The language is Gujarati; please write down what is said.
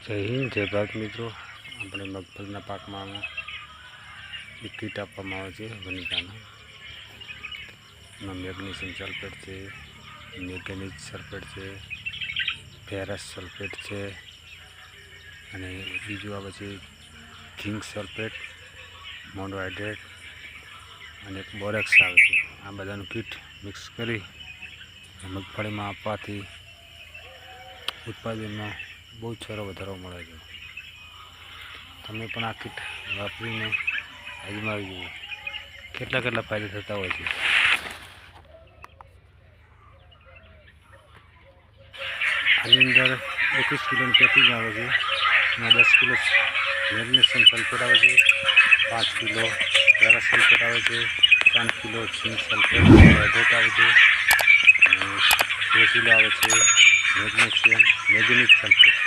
જય હિન્દ, જય ભારત મિત્રો। આપણે મગફળીના પાકમાં એક કીટ આપવામાં આવે છે વનિતાના। એમાં મેગ્નેશિયમ સલ્ફેટ છે, મેંગેનીઝ સલ્ફેટ છે, ફેરસ સલ્ફેટ છે અને બીજું આવે છે ઝિંક સલ્ફેટ, મોનોહાઇડ્રેટ અને એક બોરેક્સ આવે છે। આ બધાનું કીટ મિક્સ કરી મગફળીમાં આપવાથી ઉત્પાદનમાં બહુ સારો વધારો મળે છે। તમે પણ આ કીટ વાપરીને અજમાવી જુઓ, કેટલા ફાયદા થતા હોય છે। આની અંદર 21 કિલોની પેકિંગ આવે છે। એમાં 10 કિલો મેગ્નેશિયમ સલ્ફેટ આવે છે, 5 કિલો ફેરસ સલ્ફેટ આવે છે, 3 કિલો ઝિંક સલ્ફેટ હાઇડ્રેટ આવે છે અને 2 કિલો આવે છે મેગ્નેશિયમ મેંગેનીઝ સલ્ફેટ।